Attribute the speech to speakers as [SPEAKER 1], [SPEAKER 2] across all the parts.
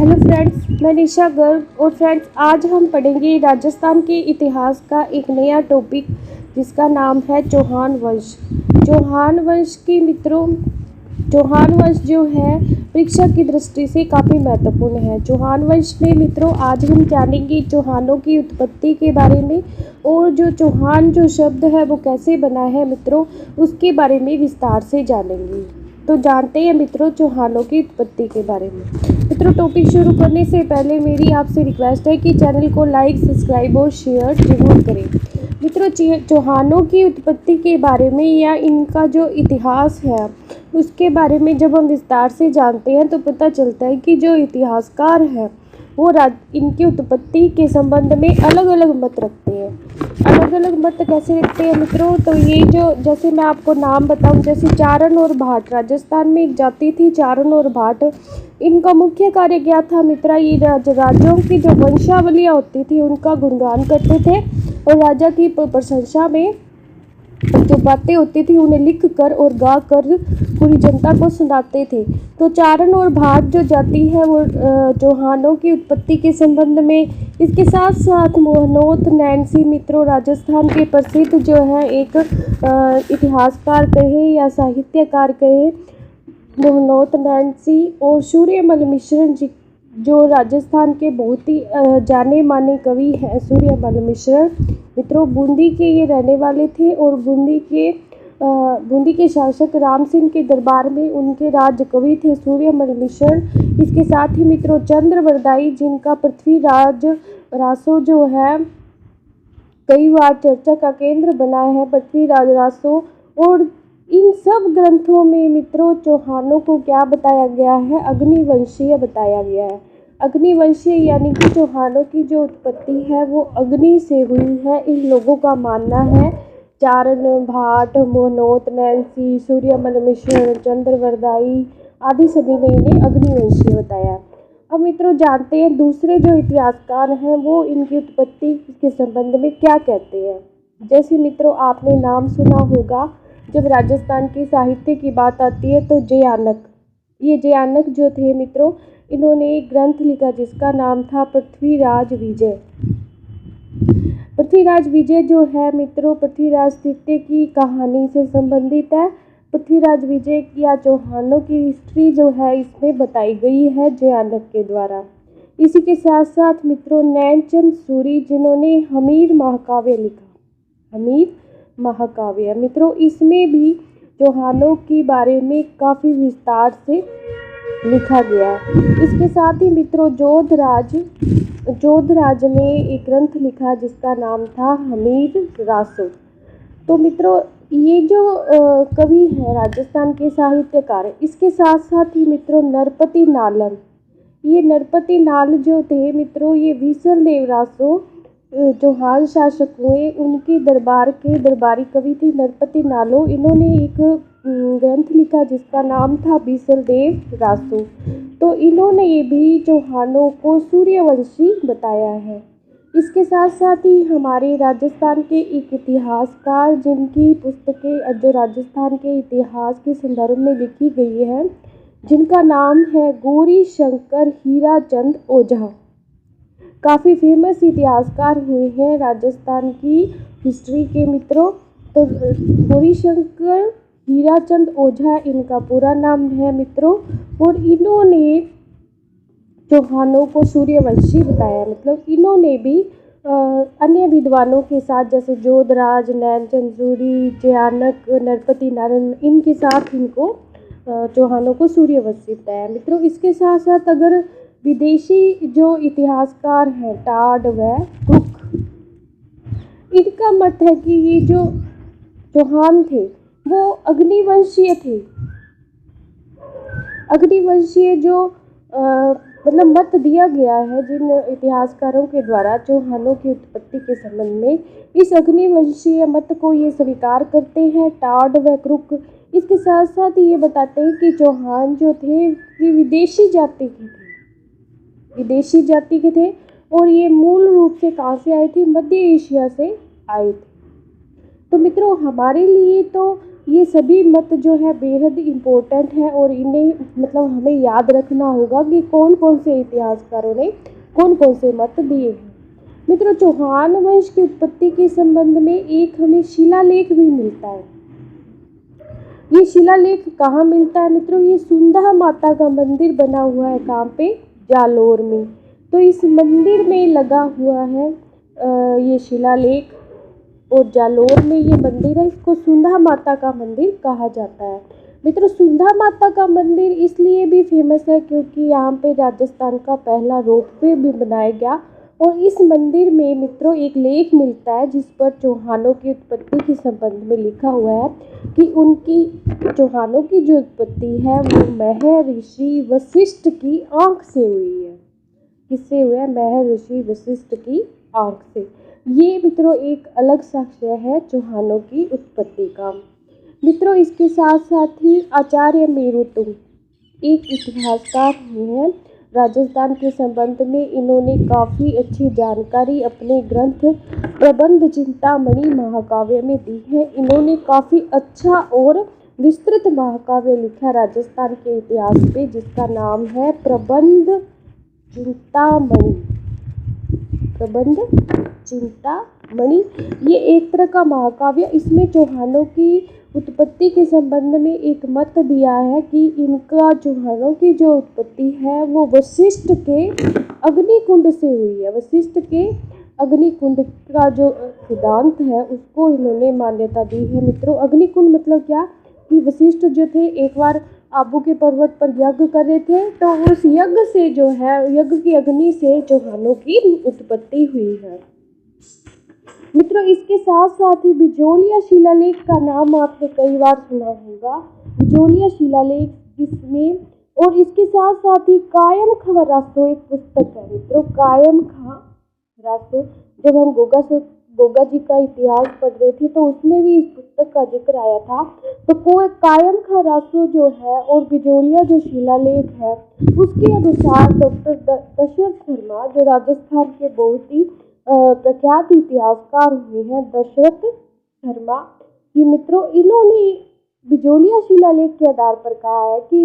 [SPEAKER 1] Hello friends, मैं निशा गर्ग और friends आज हम पढ़ेंगे राजस्थान के इतिहास का एक नया टॉपिक जिसका नाम है चौहान वंश। चौहान वंश की मित्रों, चौहान वंश जो है परीक्षा की दृष्टि से काफ़ी महत्वपूर्ण है। चौहान वंश में मित्रों आज हम जानेंगे चौहानों की उत्पत्ति के बारे में और जो चौहान जो शब्द है वो कैसे बना है मित्रों, उसके बारे में विस्तार से जानेंगे। तो जानते हैं मित्रों चौहानों की उत्पत्ति के बारे में। मित्रों टॉपिक शुरू करने से पहले मेरी आपसे रिक्वेस्ट है कि चैनल को लाइक, सब्सक्राइब और शेयर जरूर करें। मित्रों चौहानों की उत्पत्ति के बारे में या इनका जो इतिहास है उसके बारे में जब हम विस्तार से जानते हैं तो पता चलता है कि जो इतिहासकार हैं वो इनकी उत्पत्ति के संबंध में अलग अलग मत रखते हैं। अलग अलग मत कैसे रखते हैं मित्रों, तो ये जो जैसे मैं आपको नाम बताऊं, जैसे चारण और भाट, राजस्थान में एक जाति थी चारण और भाट। इनका मुख्य कार्य क्या था मित्रा, ये राजाओं की जो वंशावलियाँ होती थी उनका गुणगान करते थे और राजा की प्रशंसा में जो बातें होती थी उन्हें लिख कर और गा कर पूरी जनता को सुनाते थे। तो चारण और भाट जो जाति है वो चौहानों की उत्पत्ति के संबंध में, इसके साथ साथ मोहनोत नैन्सी मित्रों राजस्थान के प्रसिद्ध जो है एक इतिहासकार कहे या साहित्यकार कहे, मोहनोत नैन्सी और सूर्यमल मिश्र जी जो राजस्थान के बहुत ही जाने माने कवि हैं। सूर्यमल मिश्र मित्रों बूंदी के ये रहने वाले थे और बूंदी के शासक राम सिंह के दरबार में उनके राज कवि थे सूर्यमल मिश्र। इसके साथ ही मित्रों चंद्रवरदाई जिनका पृथ्वीराज रासो जो है कई बार चर्चा का केंद्र बना है, पृथ्वीराज रासो। और इन सब ग्रंथों में मित्रों चौहानों को क्या बताया गया है, अग्निवंशीय बताया गया है। अग्निवंशीय यानी कि चौहानों की जो उत्पत्ति है वो अग्नि से हुई है, इन लोगों का मानना है। चारण भाट, मोहनोत नैन्सी, सूर्यमल मिश्र, चंद्रवरदाई आदि सभी ने इन्हें अग्निवंशीय बताया। अब मित्रों जानते हैं दूसरे जो इतिहासकार हैं वो इनकी उत्पत्ति के संबंध में क्या कहते हैं। जैसे मित्रों आपने नाम सुना होगा, जब राजस्थान की साहित्य की बात आती है तो जयानक, ये जयानक जो थे मित्रों इन्होंने एक ग्रंथ लिखा जिसका नाम था पृथ्वीराज विजय। पृथ्वीराज विजय जो है मित्रों पृथ्वीराज तृतीय की कहानी से संबंधित है। पृथ्वीराज विजय या चौहानों की हिस्ट्री जो है इसमें बताई गई है जयानक के द्वारा। इसी के साथ साथ मित्रों नैनचंद सूरी जिन्होंने हमीर महाकाव्य लिखा, हमीर महाकाव्य मित्रों इसमें भी चौहानों के बारे में काफ़ी विस्तार से लिखा गया है। इसके साथ ही मित्रों जोधराज ने एक ग्रंथ लिखा जिसका नाम था हमीर रासो। तो मित्रों ये जो कवि हैं राजस्थान के साहित्यकार, इसके साथ साथ ही मित्रों नरपति नालम, ये नरपति नाल जो थे मित्रों ये विसल देव रासो चौहान शासक हुए, उनके दरबार के दरबारी कवि थे नरपति नालो। इन्होंने एक ग्रंथ लिखा जिसका नाम था बीसल देव रासो। तो इन्होंने ये भी चौहानों को सूर्यवंशी बताया है। इसके साथ साथ ही हमारे राजस्थान के एक इतिहासकार जिनकी पुस्तकें जो राजस्थान के इतिहास के संदर्भ में लिखी गई है, जिनका नाम है गौरी शंकर हीराचंद ओझा, काफ़ी फेमस इतिहासकार हुए हैं राजस्थान की हिस्ट्री के मित्रों। तो गौरी शंकर हीराचंद ओझा इनका पूरा नाम है मित्रों, और इन्होंने चौहानों को सूर्यवंशी बताया। मतलब इन्होंने भी अन्य विद्वानों के साथ जैसे जोधराज, नैनचंद सूरी, जयानक, नरपति नारायण, इनके साथ इनको चौहानों को सूर्यवंशी बताया मित्रों। इसके साथ साथ अगर विदेशी जो इतिहासकार हैं टाड व क्रुक, इनका मत है कि ये जो चौहान थे वो अग्निवंशीय थे। अग्निवंशीय जो मतलब मत दिया गया है जिन इतिहासकारों के द्वारा चौहानों की उत्पत्ति के संबंध में, इस अग्निवंशीय मत को ये स्वीकार करते हैं टाड व क्रुक। इसके साथ साथ ये बताते हैं कि चौहान जो थे ये विदेशी जाति के थे, विदेशी जाति के थे और ये मूल रूप से कहाँ से आए थे, मध्य एशिया से आए थे। तो मित्रों हमारे लिए तो ये सभी मत जो है बेहद इम्पोर्टेंट है और इन्हें मतलब हमें याद रखना होगा कि कौन कौन से इतिहासकारों ने कौन कौन से मत दिए हैं। मित्रों, चौहान वंश की उत्पत्ति के संबंध में एक हमें शिलालेख भी मिलता है। ये शिलालेख कहाँ मिलता है मित्रों? ये सुंधा माता का मंदिर बना हुआ है कहाँ पे? जालोर में। तो इस मंदिर में लगा हुआ है ये शिलालेख और जालोर में ये मंदिर है। इसको सुंधा माता का मंदिर कहा जाता है। मित्रों, सुंधा माता का मंदिर इसलिए भी फेमस है क्योंकि यहाँ पे राजस्थान का पहला रोपवे भी बनाया गया और इस मंदिर में मित्रों एक लेख मिलता है जिस पर चौहानों की उत्पत्ति के संबंध में लिखा हुआ है कि उनकी चौहानों की जो उत्पत्ति है वो महर्षि वशिष्ठ की आंख से हुई है। किससे हुआ है? महर्षि वशिष्ठ की आंख से। ये मित्रों एक अलग साक्ष्य है चौहानों की उत्पत्ति का। मित्रों, इसके साथ साथ ही आचार्य मेरुतुंग एक इतिहासकार हुए हैं। राजस्थान के संबंध में इन्होंने काफ़ी अच्छी जानकारी अपने ग्रंथ प्रबंध चिंतामणि महाकाव्य में दी है। इन्होंने काफ़ी अच्छा और विस्तृत महाकाव्य लिखा राजस्थान के इतिहास पे जिसका नाम है प्रबंध चिंतामणि। प्रबंध चिंतामणि ये एक तरह का महाकाव्य, इसमें चौहानों की उत्पत्ति के संबंध में एक मत दिया है कि इनका चौहानों की जो उत्पत्ति है वो वशिष्ठ के अग्निकुंड से हुई है। वशिष्ठ के अग्निकुंड का जो सिद्धांत है उसको इन्होंने मान्यता दी है। मित्रों, अग्निकुंड मतलब क्या कि वशिष्ठ जो थे एक बार आबू के पर्वत पर यज्ञ कर रहे थे तो उस यज्ञ से जो है यज्ञ की अग्नि से चौहानों की उत्पत्ति हुई है। मित्रों, इसके साथ साथ ही बिजोलिया शिलालेख का नाम आपने कई बार सुना होगा। बिजोलिया शिलालेख जिसमें और इसके साथ साथ ही कायम खा रासो एक पुस्तक है। मित्रों, कायम खा रासो जब हम गोगा जी का इतिहास पढ़ रहे थे तो उसमें भी इस पुस्तक का जिक्र आया था। तो कोई कायम खा रासो जो है और बिजोलिया जो शिलालेख है उसके अनुसार डॉक्टर दशरथ शर्मा जो राजस्थान के बहुत ही प्रख्यात इतिहासकार हुए हैं दशरथ शर्मा कि मित्रों इन्होंने बिजोलिया शिलालेख के आधार पर कहा है कि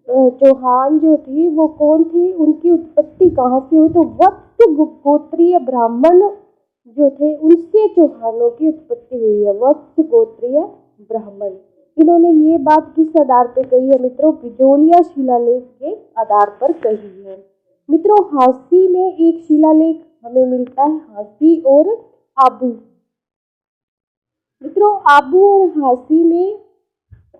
[SPEAKER 1] चौहान जो थी वो कौन थी, उनकी उत्पत्ति कहाँ से हुई। तो वत्स गोत्रीय ब्राह्मण जो थे उनसे चौहानों की उत्पत्ति हुई है। वत्स गोत्रीय ब्राह्मण, इन्होंने ये बात किस आधार पर कही है मित्रों? बिजोलिया शिलालेख के आधार पर कही है। मित्रों, हांसी में एक शिलालेख हमें मिलता है, हांसी और आबू। मित्रों, आबू और हांसी में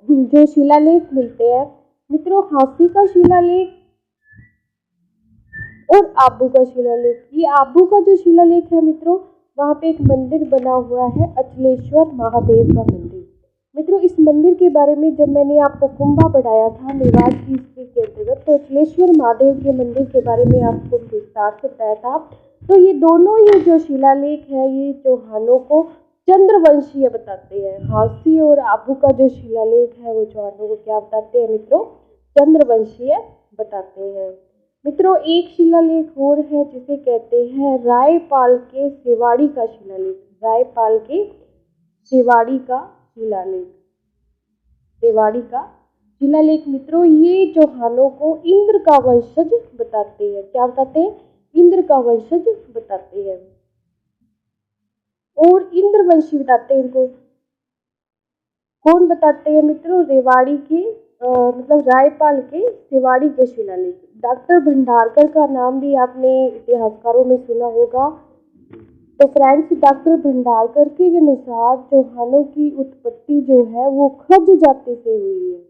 [SPEAKER 1] जो शिलालेख मिलते हैं, मित्रों हांसी का शिलालेख और आबू का शिलालेख। ये आबू का जो शिलालेख है मित्रों वहाँ पे एक मंदिर बना हुआ है अचलेश्वर महादेव का मंदिर। मित्रों, इस मंदिर के बारे में जब मैंने आपको कुंभा पढ़ाया था मेवाड़ की हिस्ट्री के अंतर्गत तो अचलेश्वर महादेव के मंदिर के बारे में आपको विस्तार से बताया था। तो ये दोनों ही जो शिलालेख है ये चौहानों को चंद्रवंशीय बताते हैं। हांसी और आबू का जो शिलालेख है वो चौहानों को क्या बताते हैं मित्रों? चंद्रवंशीय बताते हैं। मित्रों, एक शिलालेख और है जिसे कहते हैं रायपाल के सेवाड़ी का शिलालेख। रायपाल के सेवाड़ी का शिलालेख। सेवाड़ी का शिलालेख मित्रों ये चौहानों को इंद्र का वंशज बताते हैं। क्या बताते हैं? इंद्र का वंशज बताते हैं और इंद्रवंशी बताते हैं। इनको कौन बताते हैं मित्रों? रेवाड़ी के मतलब रायपाल के सेवाड़ी के शिलालेख। डॉक्टर भंडारकर का नाम भी आपने इतिहासकारों में सुना होगा। तो फ्रेंड्स, डॉक्टर भंडारकर के अनुसार चौहानों की उत्पत्ति जो है वो खज जाति से हुई है।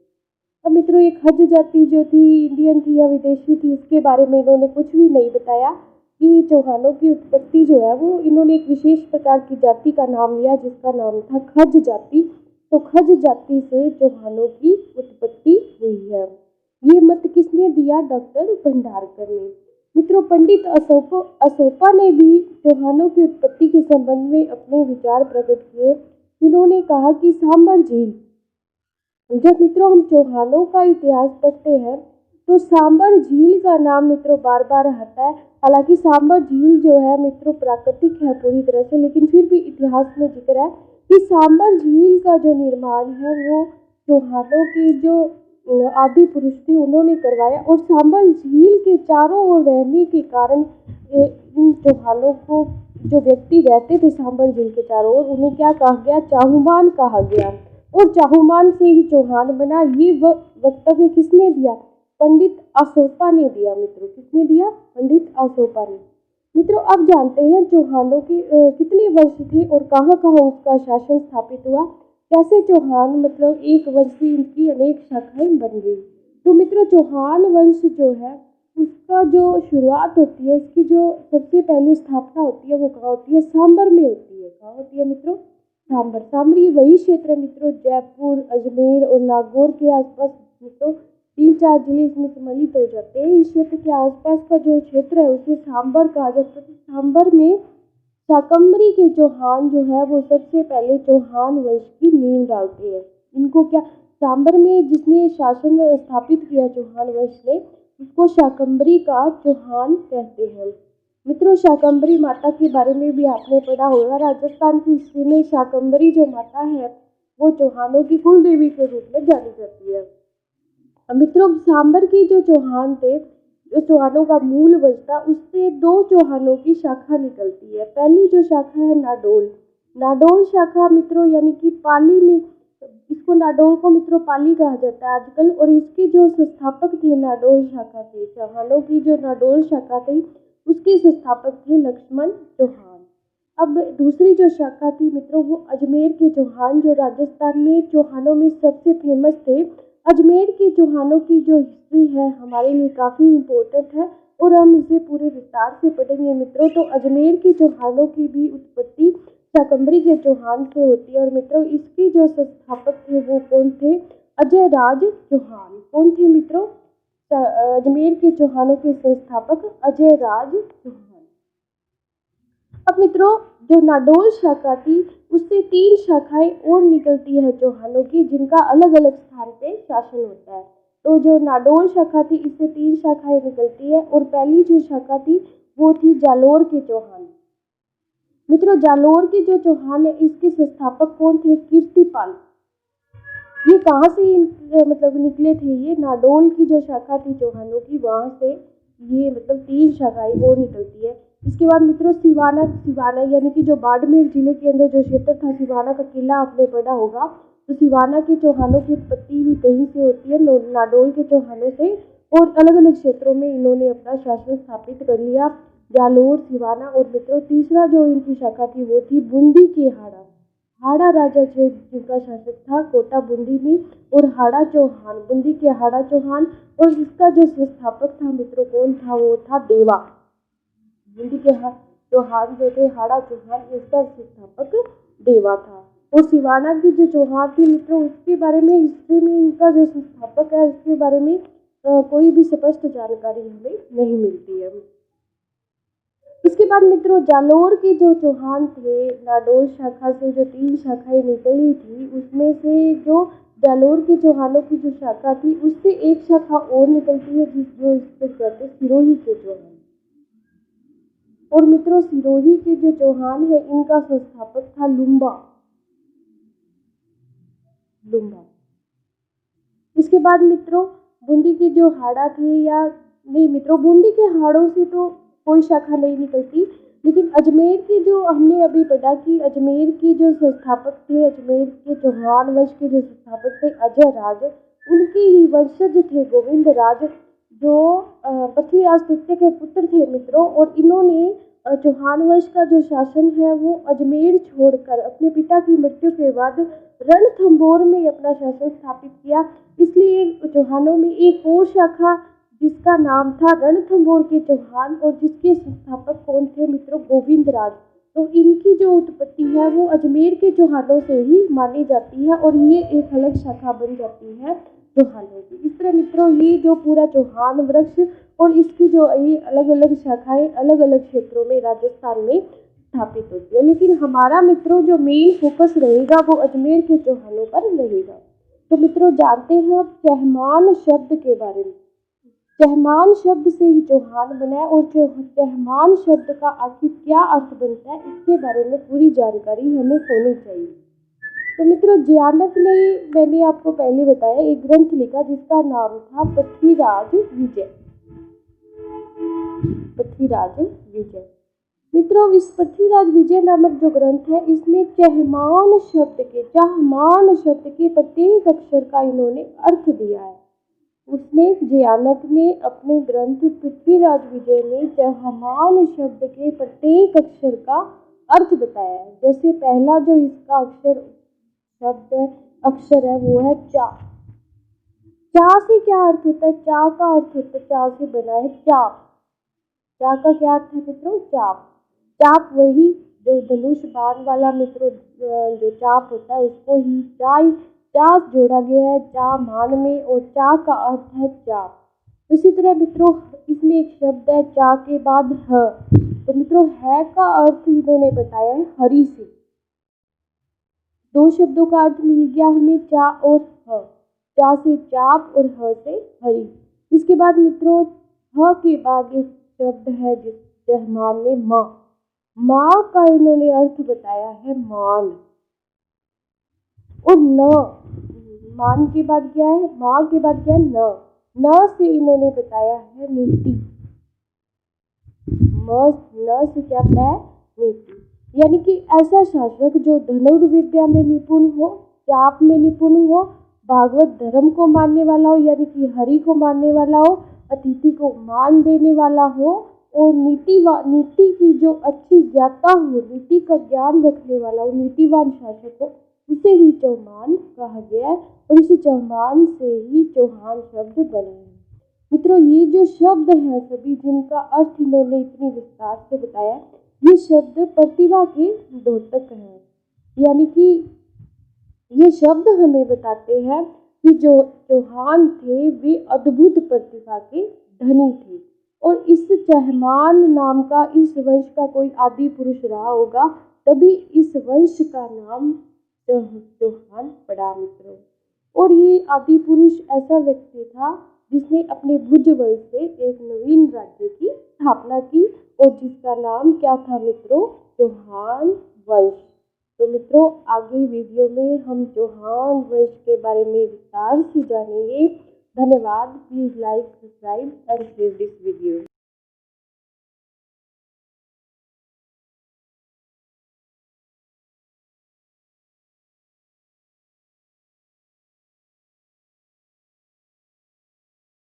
[SPEAKER 1] अब मित्रों ये खज जाति जो थी इंडियन थी या विदेशी थी इसके बारे में इन्होंने कुछ भी नहीं बताया कि चौहानों की उत्पत्ति जो है वो इन्होंने एक विशेष प्रकार की जाति का नाम लिया जिसका नाम था खज जाति। तो खज जाति से चौहानों की उत्पत्ति हुई है। ये मत किसने दिया? डॉक्टर भंडारकर ने। मित्रों, पंडित अशोका ने भी चौहानों की उत्पत्ति के संबंध में अपने विचार प्रकट किए। इन्होंने कहा कि सांबर झील, जब मित्रों हम चौहानों का इतिहास पढ़ते हैं तो सांबर झील का नाम मित्रों बार बार आता है। हालांकि सांबर झील जो है मित्रों प्राकृतिक है पूरी तरह से, लेकिन फिर भी इतिहास में जिक्र है कि सांबर झील का जो निर्माण है वो चौहानों के जो आदि पुरुष थे उन्होंने करवाया, और सांबर झील के चारों ओर रहने के कारण इन चौहानों को, जो व्यक्ति रहते थे सांबर झील के चारों ओर, उन्हें क्या कहा गया, चाहुमान कहा गया। और चाहुमान से ही चौहान बना। ये वक्तव्य किसने दिया, पंडित आसोपा ने दिया मित्रों। किसने दिया, पंडित आसोपा ने। मित्रों अब जानते हैं चौहानों के कितने वंश थे और कहाँ कहाँ उसका शासन स्थापित हुआ, कैसे चौहान मतलब एक वंश से इनकी अनेक शाखाएं बन गई। तो मित्रों चौहान वंश जो है उसका जो शुरुआत होती है, इसकी जो सबसे पहली स्थापना होती है वो कहाँ होती है, सांबर में होती है। कहाँ होती है मित्रों, सांबर। सांबर ये वही क्षेत्र है मित्रों, जयपुर, अजमेर और नागौर के आसपास मित्रों 3-4 जिले इसमें सम्मिलित हो जाते हैं। इस क्षेत्र के आसपास का जो क्षेत्र है उसे सांबर कहा जाता है। सांबर में शाकंभरी के चौहान जो है वो सबसे पहले चौहान वंश की नींव डालते हैं। इनको क्या, सांबर में जिसने शासन स्थापित किया चौहान वंश ने, उसको शाकंभरी का चौहान कहते हैं। मित्रों शाकंभरी माता के बारे में भी आपने पढ़ा होगा। राजस्थान की हिस्ट्री में शाकंभरी जो माता है वो चौहानों की कुल देवी के रूप में जानी जाती है। मित्रों सांबर के जो चौहान थे, जो चौहानों का मूल वंश था, उससे 2 चौहानों की शाखा निकलती है। पहली जो शाखा है नाडोल। नाडोल शाखा मित्रों यानी कि पाली में, इसको नाडोल को मित्रों पाली कहा जाता है आजकल, और इसके जो संस्थापक थे नाडोल शाखा के, चौहानों की जो नाडोल शाखा थी उसके संस्थापक थे लक्ष्मण चौहान। अब दूसरी जो शाखा थी मित्रों वो अजमेर के चौहान, जो राजस्थान में चौहानों में सबसे फेमस थे। अजमेर के चौहानों की जो हिस्ट्री है हमारे लिए काफ़ी इम्पोर्टेंट है और हम इसे पूरे विस्तार से पढ़ेंगे मित्रों। तो अजमेर के चौहानों की भी उत्पत्ति शाकंभरी के चौहान से होती है। और मित्रों इसके जो संस्थापक थे वो कौन थे, अजय राज चौहान। कौन थे मित्रों, अजमेर के चौहानों के संस्थापक अजय राज चौहान। अब मित्रों जो नाडोल शाखा थी उससे 3 शाखाएं और निकलती है चौहानों की, जिनका अलग अलग स्थान पे शासन होता है। तो जो नाडोल शाखा थी इससे 3 शाखाएं निकलती है, और पहली जो शाखा थी वो थी जालोर के चौहान। मित्रों जालोर के जो चौहान है इसके संस्थापक कौन थे, कीर्तिपाल। ये कहाँ से मतलब निकले थे, ये नाडोल की जो शाखा थी चौहानों की, वहाँ से ये मतलब 3 शाखाएं और निकलती है। इसके बाद मित्रों सिवाना, सिवाना यानी कि जो बाड़मेर जिले के अंदर जो क्षेत्र था, सिवाना का किला आपने पढ़ा होगा। तो सिवाना के चौहानों की उत्पत्ति भी कहीं से होती है, नाडोल के चौहानों से, और अलग अलग क्षेत्रों में इन्होंने अपना शासन स्थापित कर लिया, जालोर, सिवाना। और मित्रों तीसरा जो इनकी शाखा थी वो थी बूंदी के हाड़ा। हाड़ा राजा जो जिनका शासक था कोटा बूंदी में, और हाड़ा चौहान, बूंदी के हाड़ा चौहान। और इसका जो संस्थापक था मित्रों कौन था, वो था देवा। बूंदी के चौहान जो थे हाड़ा चौहान, इसका संस्थापक देवा था। और सिवाना की जो चौहान थी मित्रों उसके बारे में हिस्ट्री में इनका जो संस्थापक है उसके बारे में कोई भी स्पष्ट जानकारी हमें नहीं मिलती है। इसके बाद मित्रों जालोर के जो चौहान थे, नाडोल शाखा से जो 3 शाखाएं निकली थी उसमें से जो जालोर के चौहानों की जो शाखा थी उससे एक शाखा और निकलती है जो इसको कहते हैं सिरोही के चौहान। और मित्रों सिरोही के जो चौहान है इनका संस्थापक था लुम्बा। इसके बाद मित्रों बूंदी के जो हाड़ा थे, या नहीं मित्रों बूंदी के हाड़ों से तो कोई शाखा नहीं निकलती, लेकिन अजमेर की जो हमने अभी पढ़ा कि अजमेर के जो संस्थापक थे, अजमेर के चौहान वंश के जो संस्थापक थे अजय राज, उनके ही वंशज थे गोविंद राज, जो पृथ्वीराज तृतीय के पुत्र थे मित्रों। और इन्होंने चौहान वंश का जो शासन है वो अजमेर छोड़कर अपने पिता की मृत्यु के बाद रणथंभौर में अपना शासन स्थापित किया। इसलिए चौहानों में एक और शाखा जिसका नाम था रणथंभौर के चौहान, और जिसके संस्थापक कौन थे मित्रों, गोविंद राज। तो इनकी जो उत्पत्ति है वो अजमेर के चौहानों से ही मानी जाती है, और ये एक अलग शाखा बन जाती है चौहानों की। इस तरह मित्रों ये जो पूरा चौहान वृक्ष और इसकी जो ये अलग अलग शाखाएं अलग अलग क्षेत्रों में राजस्थान में स्थापित होती है, लेकिन हमारा मित्रों जो मेन फोकस रहेगा वो अजमेर के चौहानों पर रहेगा। तो मित्रों जानते हैं अब चहमान शब्द के बारे में। चहमान शब्द से ही चौहान बना है, और चहमान शब्द का आखिर क्या अर्थ बनता है इसके बारे में पूरी जानकारी हमें होनी चाहिए। तो मित्रों जयानक ने, मैंने आपको पहले बताया, एक ग्रंथ लिखा जिसका नाम था पृथ्वीराज विजय। पृथ्वीराज विजय। मित्रों इस पृथ्वीराज विजय नामक जो ग्रंथ है, इसमें चाहमान शब्द के प्रत्येक अक्षर का इन्होंने अर्थ दिया है। उसने, जयानक ने अपने ग्रंथ पृथ्वीराज विजय में चाहमान शब्द के प्रत्येक अक्षर का अर्थ बताया है। जैसे पहला जो इसका अक्षर है वो है चा। चा से क्या अर्थ होता है? चा का अर्थ होता है, चा से बना है चाप। चा का क्या अर्थ है मित्रों? चाप। चाप वही जो धनुष बाण वाला मित्रों जो चाप होता है, उसको ही चा जोड़ा गया है चा मान में, और चा का अर्थ है चाप। इसी तरह मित्रों इसमें एक शब्द है चा के बाद ह। तो मित्रों है का अर्थ इन्होंने बताया है हरि से। दो शब्दों का अर्थ मिल गया हमें, चा और ह। चा से चाप और ह से हरि। इसके बाद मित्रों ह के बाद एक शब्द है जिस रहमान ने माँ। माँ का इन्होंने अर्थ बताया है मान। और न, मान के बाद क्या है? माँ के बाद क्या है? न से इन्होंने बताया है नीति। न से क्या बताया? नीति। यानी कि ऐसा शासक जो धनुर्विद्या में निपुण हो, चाप में निपुण हो, भागवत धर्म को मानने वाला हो, यानी कि हरि को मानने वाला हो, अतिथि को मान देने वाला हो, और नीति की जो अच्छी ज्ञाता हो, नीति का ज्ञान रखने वाला हो, नीतिवान शासक हो, उसे ही चौहान कहा गया है। और इसी चौहान से ही चौहान शब्द बने हैं। मित्रों ये जो शब्द हैं सभी, जिनका अर्थ इन्होंने इतनी विस्तार से बताया, ये शब्द प्रतिभा के द्योतक हैं। यानी कि ये शब्द हमें बताते हैं कि जो चौहान थे वे अद्भुत प्रतिभा के धनी थे, और इस चहमान नाम का, इस वंश का कोई आदि पुरुष रहा होगा, तभी इस वंश का नाम चौहान पड़ा मित्रों। और ये आदि पुरुष ऐसा व्यक्ति था जिसने अपने भुज बल से एक नवीन राज्य की स्थापना की, और जिसका नाम क्या था मित्रों? चौहान वंश। तो मित्रों आगे वीडियो में हम चौहान वंश के बारे में विस्तार से जानेंगे। धन्यवाद। Please like, subscribe and share this video.